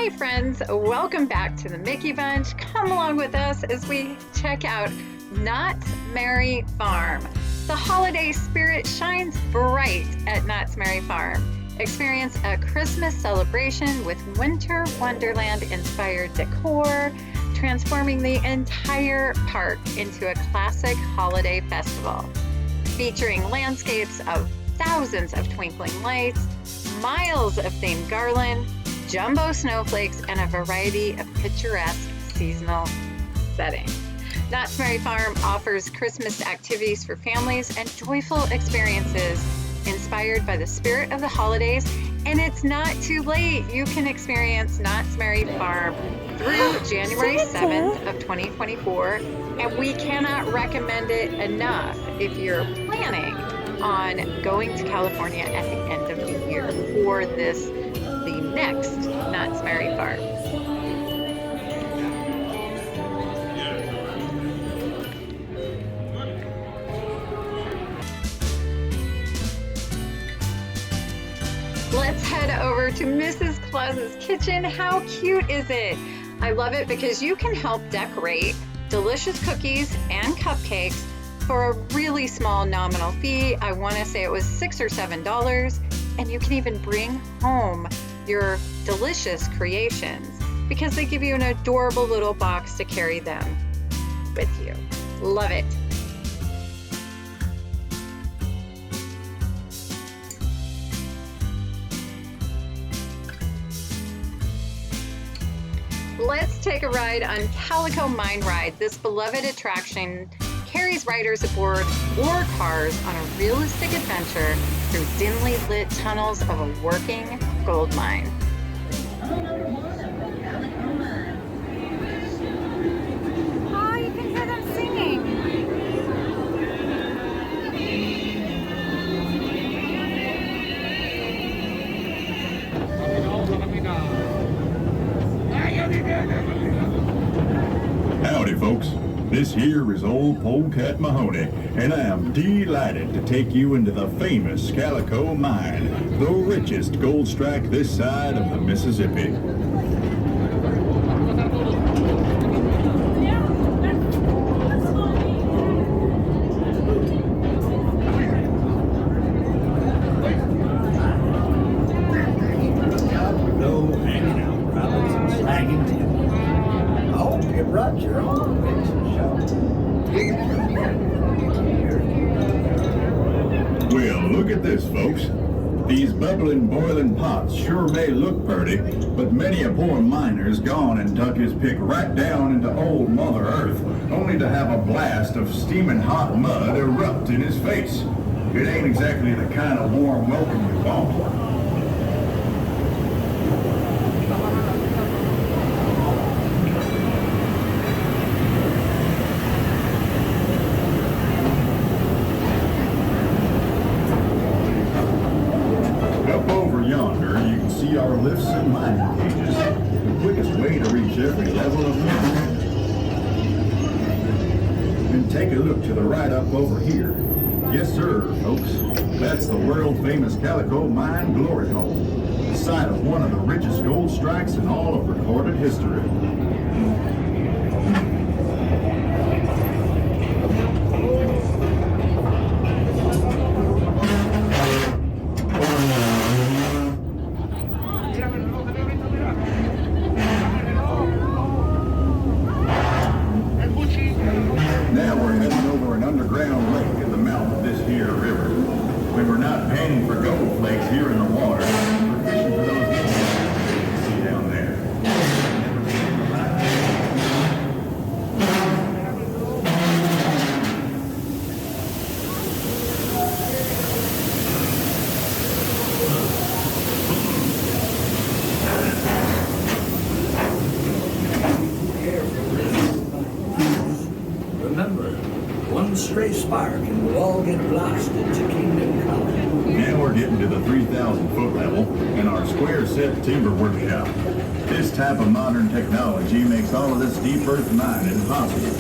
Hi friends, welcome back to the Mickey Bunch. Come along with us as we check out Knott's Merry Farm. The holiday spirit shines bright at Knott's Merry Farm. Experience a Christmas celebration with winter wonderland inspired decor, transforming the entire park into a classic holiday festival. Featuring landscapes of thousands of twinkling lights, miles of themed garland, jumbo snowflakes, and a variety of picturesque seasonal settings. Knott's Merry Farm offers Christmas activities for families and joyful experiences inspired by the spirit of the holidays, and it's not too late. You can experience Knott's Merry Farm through January 7th of 2024, and we cannot recommend it enough if you're planning on going to California at the end of the year for the next Knott's Merry Farm. Let's head over to Mrs. Claus's kitchen. How cute is it? I love it because you can help decorate delicious cookies and cupcakes for a really small nominal fee. I want to say it was $6 or $7, and you can even bring home your delicious creations because they give you an adorable little box to carry them with you. Love it. Let's take a ride on Calico Mine Ride. This beloved attraction carries riders aboard or cars on a realistic adventure through dimly lit tunnels of a working gold mine. Oh, you can hear them singing. Howdy, folks. This here is old Polecat Mahoney, and I am delighted to take you into the famous Calico Mine, the richest gold strike this side of the Mississippi. Well, look at this, folks. These bubbling, boiling pots sure may look pretty, but many a poor miner's gone and tuck his pick right down into old Mother Earth, only to have a blast of steaming hot mud erupt in his face. It ain't exactly the kind of warm welcome you want. Yonder, you can see our lifts and mining cages, the quickest way to reach every level of mine. And take a look to the right up over here. Yes, sir, folks. That's the world-famous Calico Mine Glory Hole, the site of one of the richest gold strikes in all of recorded history. Now we're heading over an underground lake in the mouth of this here river. When we're not panning for gold flakes here in the water, we're fishing for those you can see down there. Remember, one stray spark and we'll all get blasted to Kingdom Come. Now we're getting to the 3,000-foot level in our square set timber workshop. This type of modern technology makes all of this deep earth mining possible.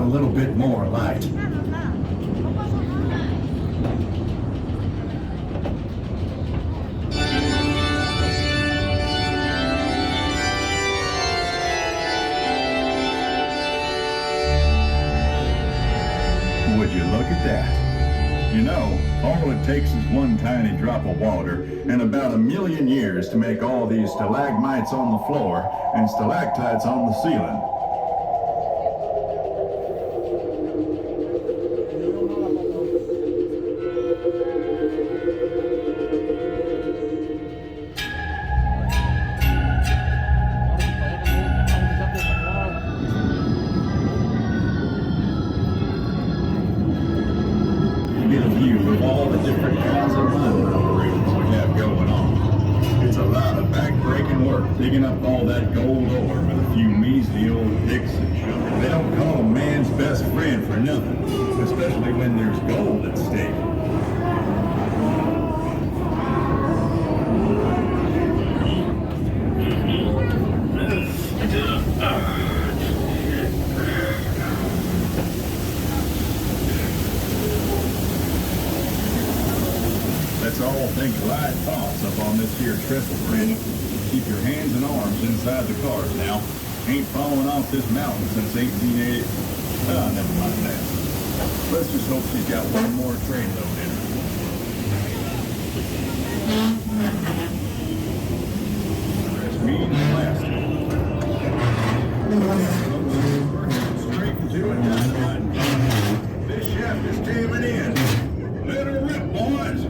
little bit more light. Would you look at that? You know, all it takes is one tiny drop of water and about 1,000,000 years to make all these stalagmites on the floor and stalactites on the ceiling. Get a view of all the different kinds of mining operations we have going on. It's a lot of back-breaking work, digging up all that gold ore with a few measly old picks and shovels. They don't call a man's best friend for nothing, especially when there's gold at stake. Let's all think light thoughts up on this here trestle bridge. Keep your hands and arms inside the cars now. Ain't falling off this mountain since 1880. Never mind that. Let's just hope she's got one more train load in her. That's mean plastic. Straight into it, dynamite. This shaft is caving in. Let her rip, boys.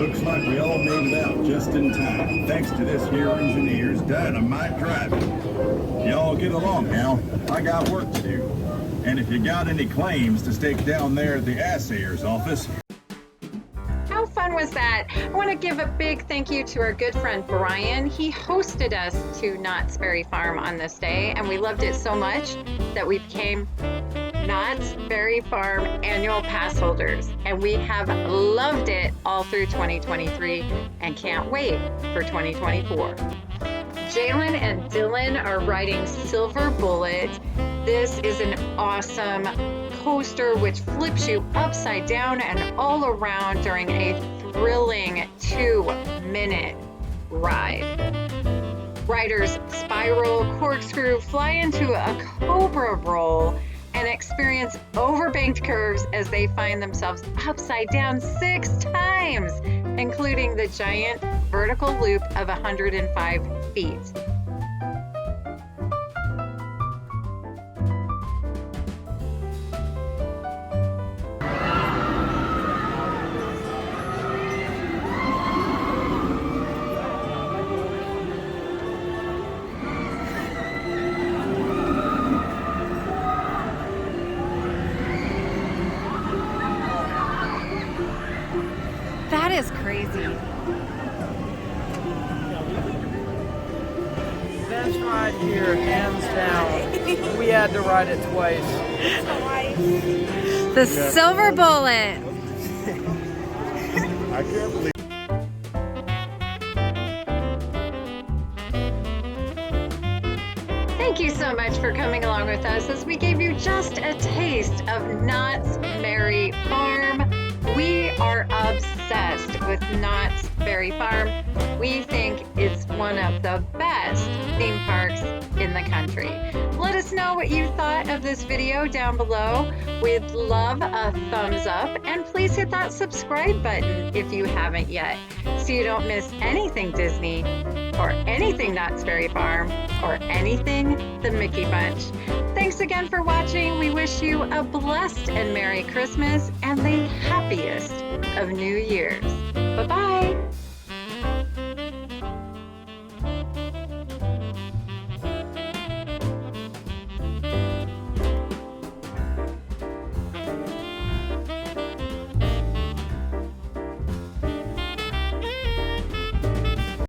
Looks like we all made it out just in time, thanks to this here engineer's dynamite driving. Y'all get along now. I got work to do. And if you got any claims to stake down there at the assayer's office... How fun was that? I want to give a big thank you to our good friend Brian. He hosted us to Knott's Berry Farm on this day, and we loved it so much that we became Knott's Berry Farm annual pass holders, and we have loved it all through 2023 and can't wait for 2024. Jalen and Dylan are riding Silver Bullet. This is an awesome coaster which flips you upside down and all around during a thrilling 2-minute ride. Riders spiral, corkscrew, fly into a cobra roll, and experience overbanked curves as they find themselves upside down 6 times, including the giant vertical loop of 105 feet. That is crazy. Best ride here, hands down. We had to ride it twice. The Silver Bullet. I can't believe... Thank you so much for coming along with us as we gave you just a taste of Knott's Berry Farm. We are obsessed with Knott's Berry Farm. We think it's one of the best theme parks in the country. Let us know what you thought of this video down below. We'd love a thumbs up, and please hit that subscribe button if you haven't yet, so you don't miss anything Disney or anything Knott's Berry Farm or anything the Mickey Bunch. Thanks again for watching. We wish you a blessed and Merry Christmas and the happiest of New Year's. Bye-bye.